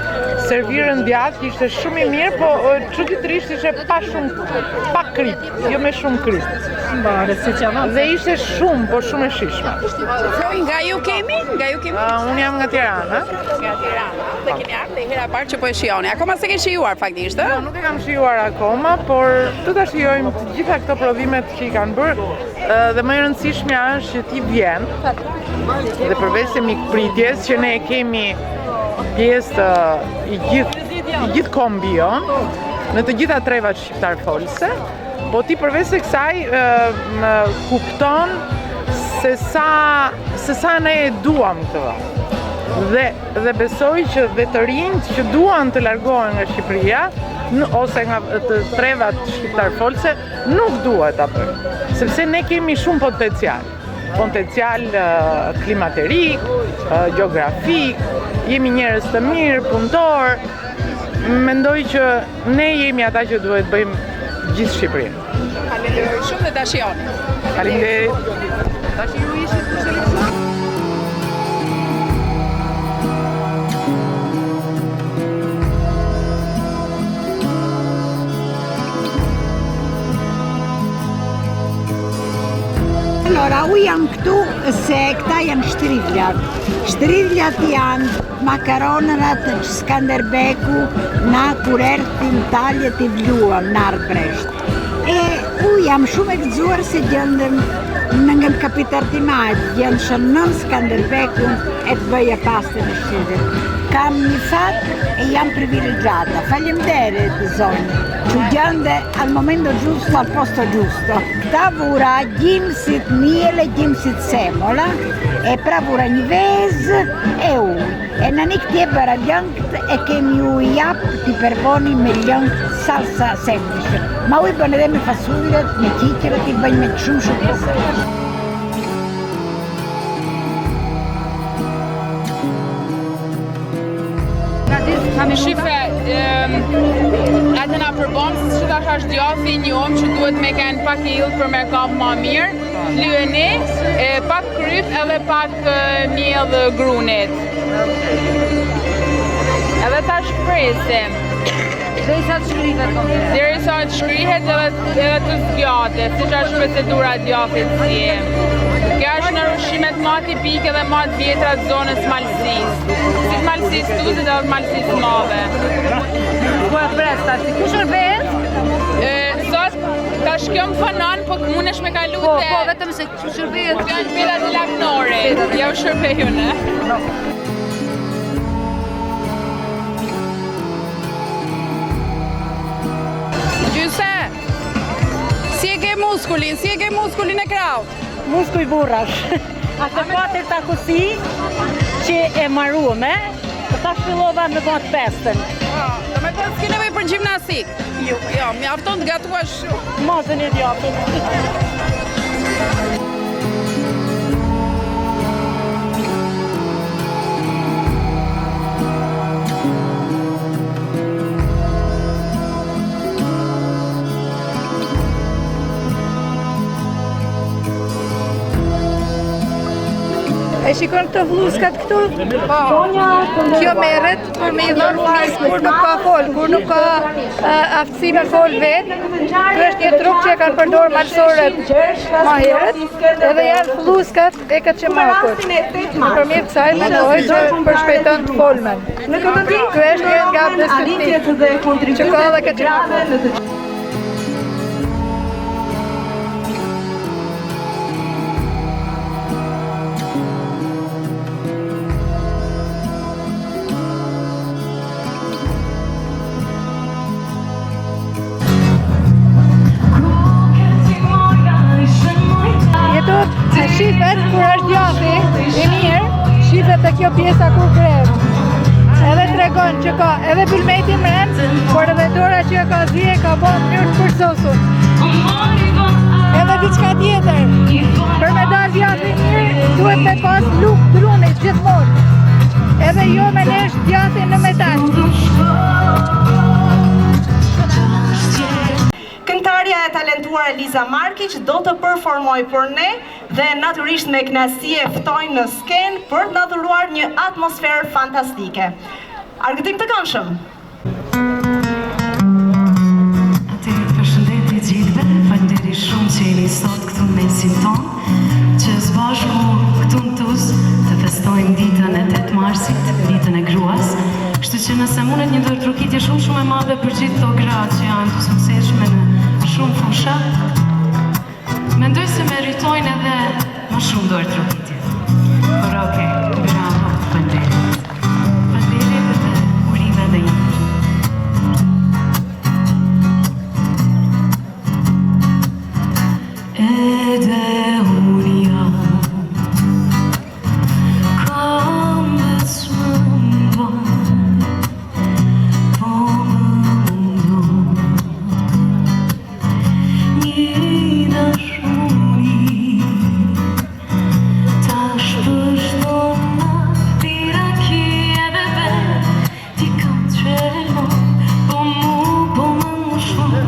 servirën djath ishte shumë i mirë, po çuditërisht ishte pak kryp, jo me shumë kryp. Dhe ishte shumë, po shumë e shishme. Nga ju kemi? Unë jam nga Tirana. Nga Tirana. Dhe keni ardhur dhe hera parë që po e shijoni. Akoma se ke shijuar faktikisht, ë? Nuk e kam shijuar akoma, por do ta shijojmë të gjitha këto prodhimet që i kanë bërë. Dhe më e rëndësishmja është që ti vjen. Dhe përveç se mikpritjes që ne kemi pjesë i gjithë kombion, në të gjitha trevat shqiptar folse, po ti përveç se kësaj kupton se sa ne e duam këtë. Dhe besoj që dhe të rinjt që duan të largohen nga Shqipëria, ose nga të trevat shqiptar folse, nuk duhet ta bëjnë. Sepse ne kemi shumë potencial klimaterik, geografik, jemi njerëz të mirë, punëtor. Mendoj që ne jemi ata që duhet bëjmë gjithë Shqipërinë. Faleminderit shumë dhe ta shijoni. Faleminderit. Tash ju ishit për seleksion. Allora, u jam këtu se këta janë shtridhljat. Shtridhljat janë makaronërat Skanderbeku na kur ertim taljet i vluam në Arbresht. U jam shumë e gëzuar se gjendëm në nga kapitartimat, gjendëshën nën Skanderbekun e të bëja paste në shtridhjet. Kam një fat e jam privilegiata. Faleminderit zonjë. Që gjende al momento giusto, al posto giusto. Këta vura gjimësit miele, gjimësit semola, e pra vura një vezë e ujë. E në një këtje bëra lëngët e kemi ujë japë t'i përboni me lëngë salsa semplice. Ma ujë bën edhe me fasullet, me qiqërët, i bëjnë me shumë shumë. Shife, atë na përbom, se që tash është djathi një omë që duhet me kenë pak i illë për me kapë ma mirë, lyeni, pak kryp edhe pak miell grunit. Edhe tash presim. Derisa të shkrihet edhe të zgjatet, siç është procedura e djathit si e. Kjo është në rushimet ma tipike dhe ma të vjetra të zonës Malësisë. Si Malësisë Tuzit dhe Malësisë Madhe. Po e pres tash, ku shërbehet? Sot, tash kjo më fënon, po mundesh me kalu te... Po, vetëm se ku shërbehet? Janë Vilat e Laknorit, ja u shërbejune. muskulin, si e ke muskulin e kraut? Muskuj burrash. Atë 4 takusi që e maruame, ta shfillova me gjatë pestën. Do me thënë s'ke nevojë për gjimnastik? Jo, mjafton të gatuash shumë. Mazën e djatën. E shikon këto vlluskat këtu? Kjo merret për me i dhënë fajs kur nuk ka fol, kur nuk ka aftësi me fol vetë. Kjo është një truk që e kanë përdorur malësorët ma herët, edhe janë vlluskat e Kaçemakut. Nëpërmjet kësaj mendoj që përshpejton të folmen. Ky është një nga besëtit që ka edhe Kaçemaku. Shifet, kur është djathi i mirë, shifet e kjo pjesa kur krem. Edhe tregon që ka edhe bulmeti mrend, por edhe dora që ka zije ka bo në mënyrë të përsosur. Edhe diçka tjetër, për me dalë djathi i mirë, duhet me pas luk drunit gjithmonë. Edhe jo me lesh djathi në metal. Këngëtarja e talentuar Eliza Markiq do të performoj për ne dhe natyrisht me kënaqësi e ftojmë në skenë për të na dhuruar një atmosferë fantastike. Argëtim të këndshëm. Përshëndetje gjithëve, faleminderit shumë që jeni sot këtu me mesin tonë, që së bashku këtu në Tuzë të festojmë ditën e 8 marsit, ditën e gruas. Kështu që nëse mundet një ndërtrokitje shumë e madhe për gjithë këto gra që janë të suksesshme në shumë fusha, mendoj se meritojnë edhe më shumë ndërtrokitje. Por okej, bravo, faleminderit. Faleminderit edhe urime dhe një. Edhe unë jam kam besmë bënë, po më mundonë një dashuri, tash përshdonë tira ki edhe vetë, ti kam të qelon, po më shumë,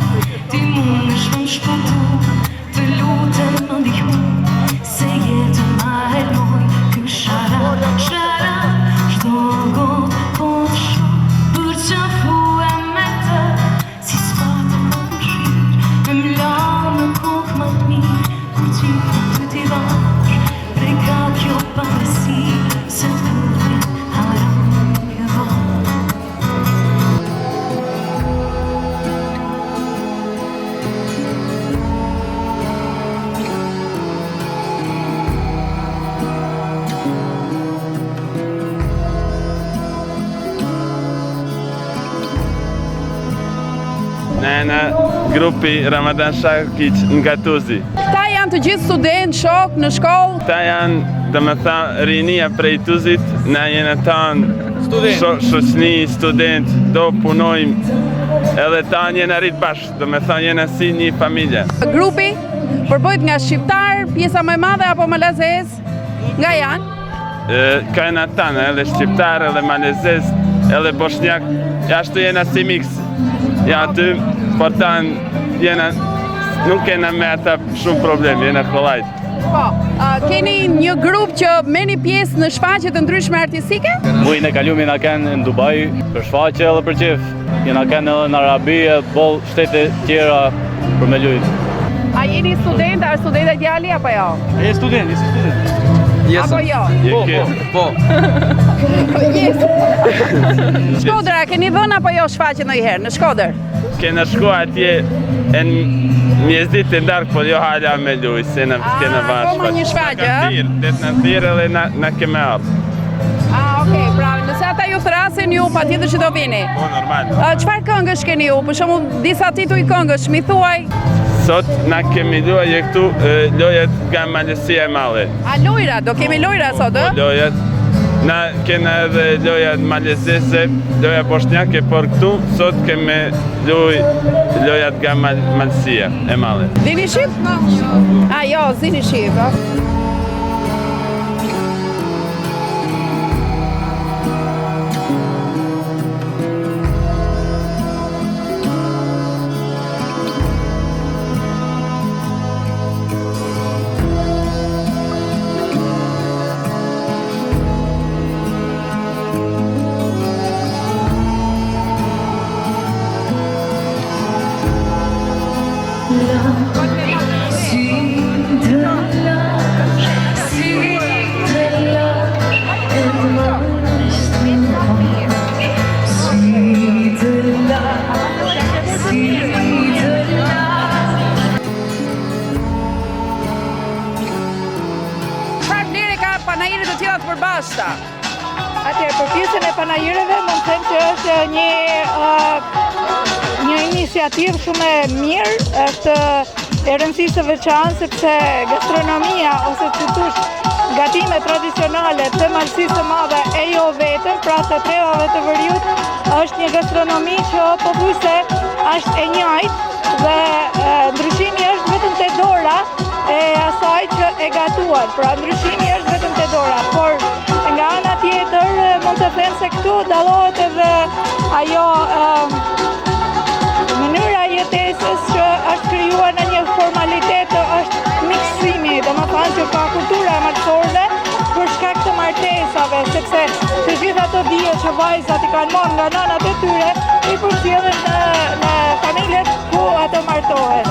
ti më shumë shpëtu. Të lutem më ndihmu, se jetën ma helmoj, kë shara, shdo gotë po të shumë, për qafu e me të, si s'patë më të shirë, me mla në kokë më të mirë, kur që të t'i dhash, prej ka kjo pavesi, se të kurtin haram e vash. Në grupi Ramadan Shakiq nga Tuzi. Këta janë të gjithë studentë, shok në shkollë? Këta janë, dhe me tha, rinia prej Tuzit, na jene tanë shoqni, student, do punojmë, edhe tanë jene rritë bashkë, dhe me tha, jene si një familje. Grupi përbojt nga shqiptar, pjesa më e madhe apo malezez, nga janë? Ka jena tanë, edhe shqiptar, edhe malezez, edhe bosnjak, ashtu jena si mix. Ja, aty, por tanë jena, nuk kena me ata shumë problem, jena kollajt. Po, keni një grup që meni pjesë në shfaqje të ndryshme artistike? Mujin e kalumi na kanë në Dubai, për shfaqje edhe për qef. Jena kanë edhe në Arabi, bol shtete tjera për me lujt. A jeni student, a student e djali apo jo? Je student, je student. Apo jo? Po. Shkodër, a keni dhënë apo jo shfaqje ndonjëherë në Shkodër? Kena shku atje në mjesdit të ndarkë, po jo hala me luj, se në kena bashkë. Po më një shfaqje, Det në thirë edhe në keme ardhë. Okej, bravo. Nëse ata ju thrasin, ju pa tjetër që do vini. Po, normal. Çfarë këngësh keni ju? Për shembull, disa tituj këngësh, mi thuaj. Sot na kemi luajë këtu lojët nga Malësia e Madhe. A lojra, do kemi lojra sot, ë? Lojët. Na kena edhe lojat malezese, loja bosnjake, por këtu sot kemi lojat nga Malësia e Madhe. Dini shqip? A jo, zini shqip, ë? Atëherë, për pjesën e panajireve, mund të them që është një iniciativë shumë e mirë, është e rëndësishme së veçantë sepse gastronomia ose thosh gatimet tradicionale të Malësisë së Madhe e jo vetëm, pra të trevave të Veriut, është një gastronomi që pothuajse është e njëjtë dhe ndryshimi është vetëm te dora e asaj që e gatuar. Pra ndryshimi është vetëm te dora, por nga ana tjetër mund të them se këtu dallohet edhe ajo mënyra jetesës që është krijuar në një formalitet, është miksimi, domethënë që ka kultura e martorëve për shkak të martesave, sepse të gjitha ato dije që vajzat i kanë marrë nga nënat e tyre i përcjellen në familjet ku ato martohen.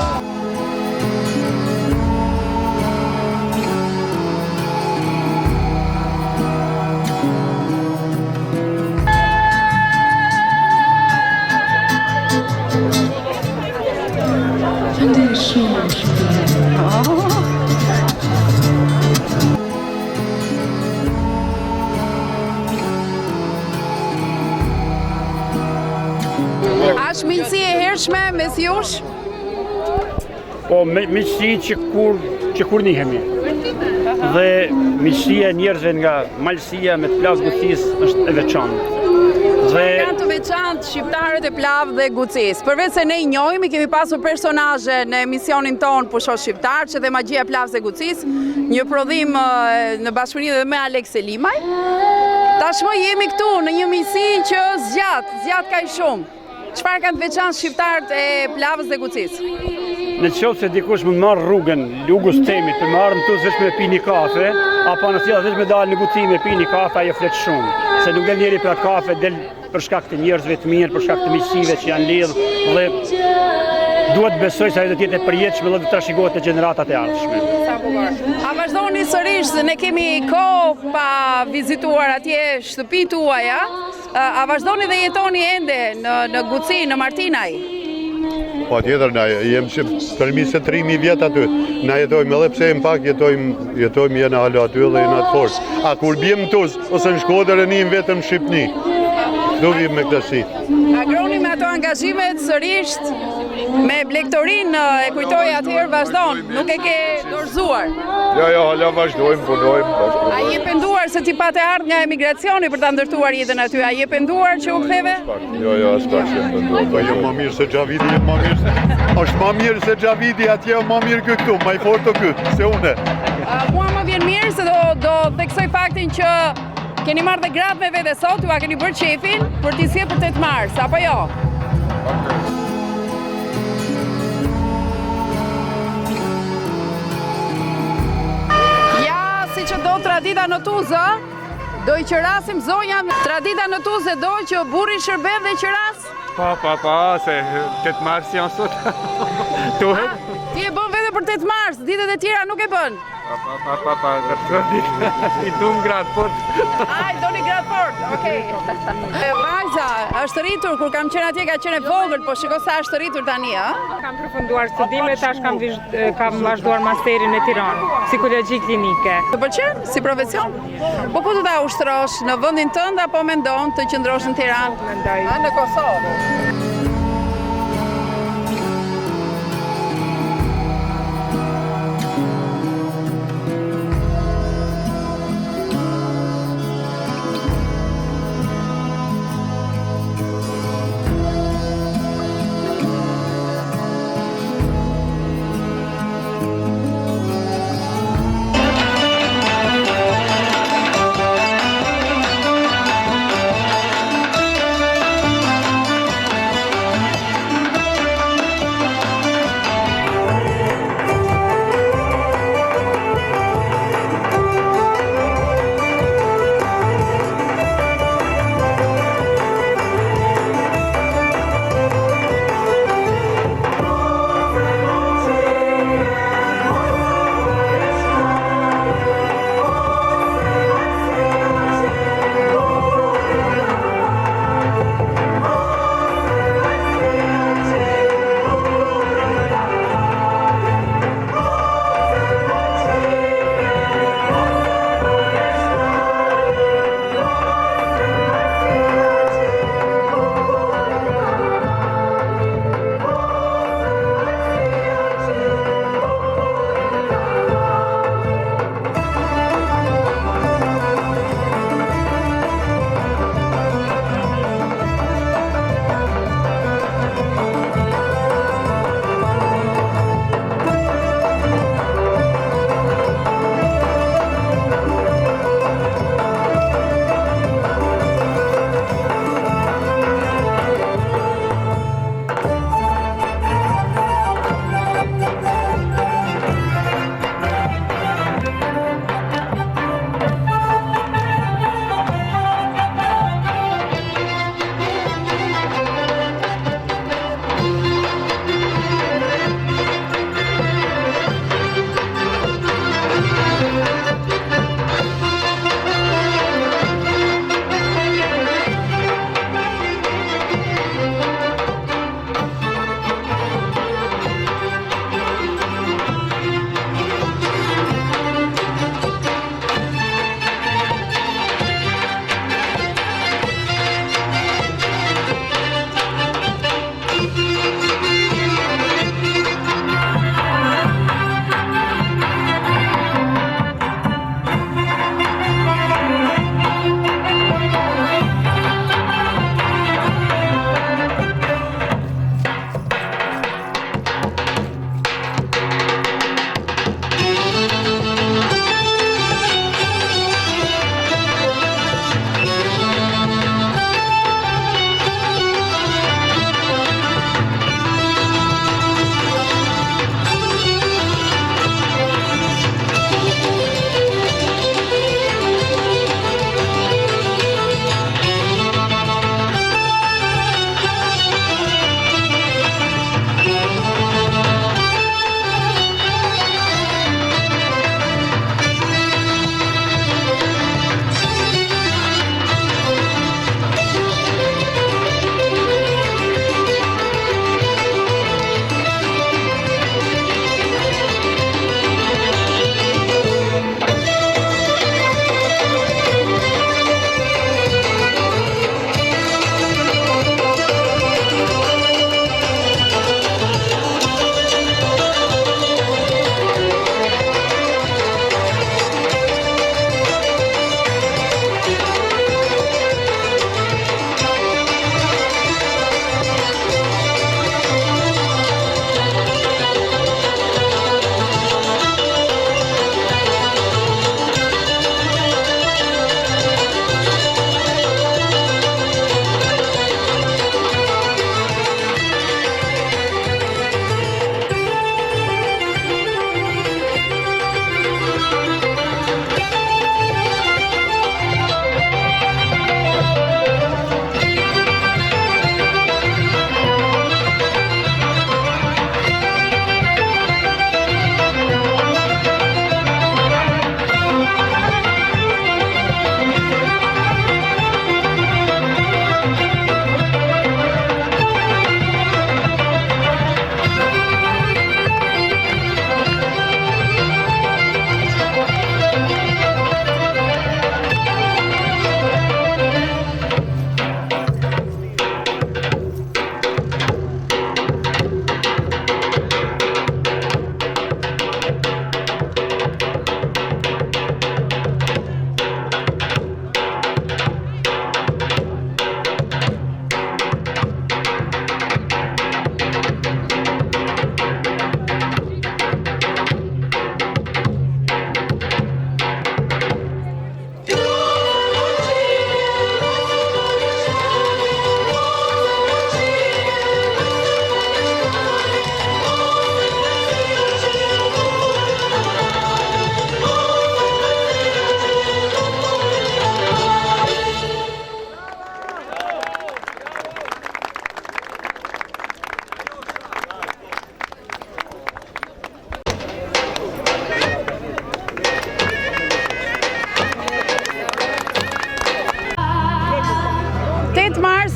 Është miqësi e hershme mes jush? Po, miqësi që kur njihemi. Dhe miqësia e njerëzve nga Malësia me të Plavë Gucis është e veçantë. Janë të veçantë shqiptarët e Plavë dhe Gucis. Përveç se ne i njohim, kemi pasur personazhe në emisionin ton Pusho Shqiptar, që dhe magjia e Plavës dhe Gucis, një prodhim në bashkëpunim dhe me Alex Selimaj. Tashmë jemi këtu në një miqësi që zgjat kaq shumë. Çfarë kanë të veçantë shqiptarët e Plavës dhe Gucis? Në qoftë se dikush më marrë rrugën Lugës Temit, për marrë në tuzë veç me pi një kafe, apo në sjellë veç me dalë në Guci me pi një kafe, ajo flet shumë. Se nuk del njeri për atë kafe, del për shkak të njerëzve të mirë, për shkak të miqësive që janë lidhë, dhe duhet besoj se ajo do të jetë e përjetshme dhe do të trashëgohet në gjeneratat e ardhshme. A vazhdoni sërish, se ne kemi kohë pa vizituar atje shtëpi tuaja, a vazhdoni dhe jetoni ende në Guci, në Martinaj? Po tjetër, na jem përmi se 3.000 vjetë aty. Na jetojmë edhe pse jem pak, jetojmë jena halu aty dhe jena të forës. A kur bjem në Tuzë, ose në Shkodër e njëm vetëm Shqipni. Do vim me këtësi. A groni me ato angazhimet sërisht, me blektorin e kujtoj atëherë vazhdon, nuk e ke dorëzuar? Jo, hala vazhdojmë, punojmë. A je penduar se ti pate ardhë nga emigracioni për ta ndërtuar jetën aty? A je penduar që u ktheve? Jo, as pak që penduar. Po jem më mirë se Xhavidi, është më mirë se Xhavidi, atje më mirë këtu, më i fortë këtë, se une. Mua më vjen mirë se do theksoj faktin që keni marrë dhe gratë me vete sot, ju a keni bërë qefin për t'i sjellë për 8 mars, apo jo? Ja, si që do tradita në Tuzë, do i qërasim zonja, tradita në Tuzë do që burri shërben dhe qëras? Pa, se 8 mars janë sot. Tuhet? Ti e bën vete për 8 mars, ditët e tjera nuk e bën? Pa, i dum gratë fort. I doni gratë fort, okej. Vajza, është rritur, kur kam qenë atje ka qenë e vogël, po shiko sa është rritur tani, a? Kam përfunduar studime, tash kam vazhduar masterin në Tiranë, psikologji klinike. Të pëlqen si profesion? Po ku do ta ushtrosh, në vendin tënd apo mendon të qëndrosh në Tiranë? Mendoj. Në Kosovë.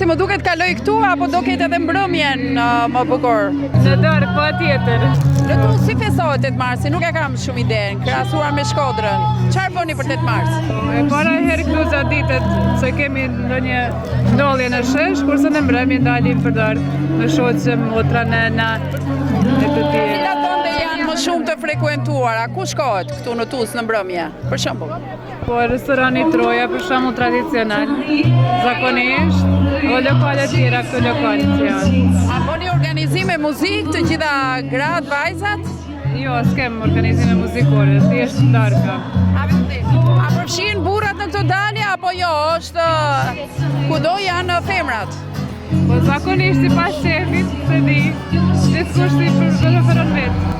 si më duket kaloj këtu apo do ketë edhe mbrëmjen më bukur? Në dorë, patjetër. Në tu si festohet 8 marsi? Nuk e kam shumë idenë, krahasuar me Shkodrën. Çfarë bëni për 8 mars? E para herë këtu za ditët se kemi ndonjë ndolje në shesh, kurse në mbrëmje dalim për darkë me shoqëm, motra, nëna e të tjerë. Cilat vende janë më shumë të frekuentuara? Ku shkohet këtu në Tuzë në mbrëmje? Për shembull. Po restorani Troja, për shembull tradicional, zakonisht, o lokale tjera këto lokale që janë. A bëni organizime muzikë të gjitha gratë, vajzat? Jo, s'kem organizime muzikore, thjesht darka. A përfshin burrat në këto dalje apo jo? Është kudo janë femrat? Po zakonisht sipas shefit, se di, gjithkusht i preferon vetë.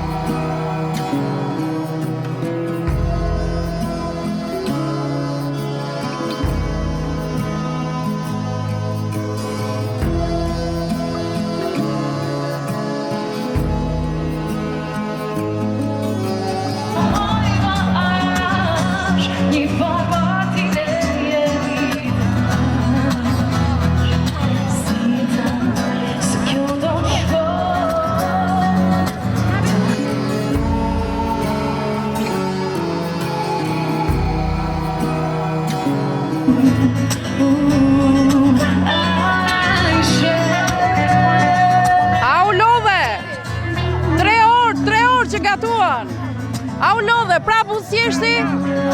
A u lodhe, prap busjeshti?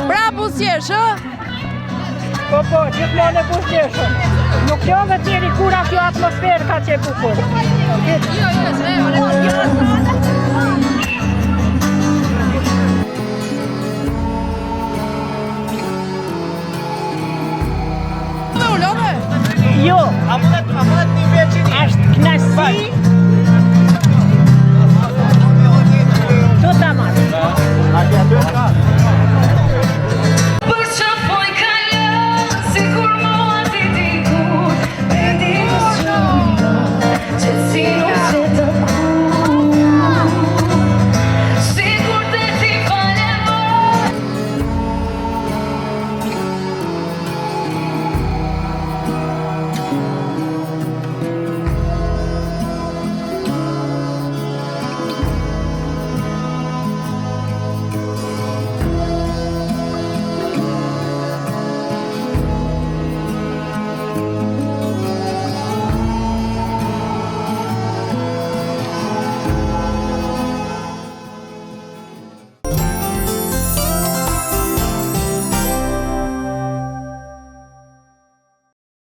Prap busjesh, Po, gjithmonë e busjeshëm. Nuk jo dhe tjeri kura kjo atmosferë ka që e bukur. U lodhe? Jo, është knasi.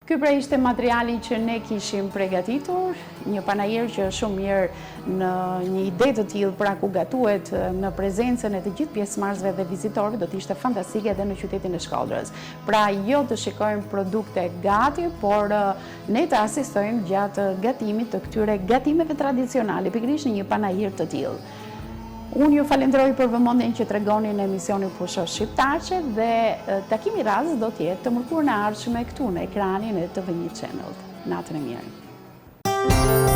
Ky pra ishte materiali që ne kishim përgatitur, një panajër që është shumë mirë në një ide të tillë pra ku gatuhet në prezencën e të gjithë pjesëmarrësve dhe vizitorëve do të ishte fantastike edhe në qytetin e Shkodrës. Pra jo të shikojmë produkte gati, por ne të asistojmë gjatë gatimit të këtyre gatimeve tradicionale, pikërisht në një panajër të tillë. Unë ju falenderoj për vëmendjen që tregoni në emisionin Pusho Shqiptarçe dhe takimi rast do të jetë të mërkurën e ardhshme këtu në ekranin e TV1 Channel. Natën e mirë.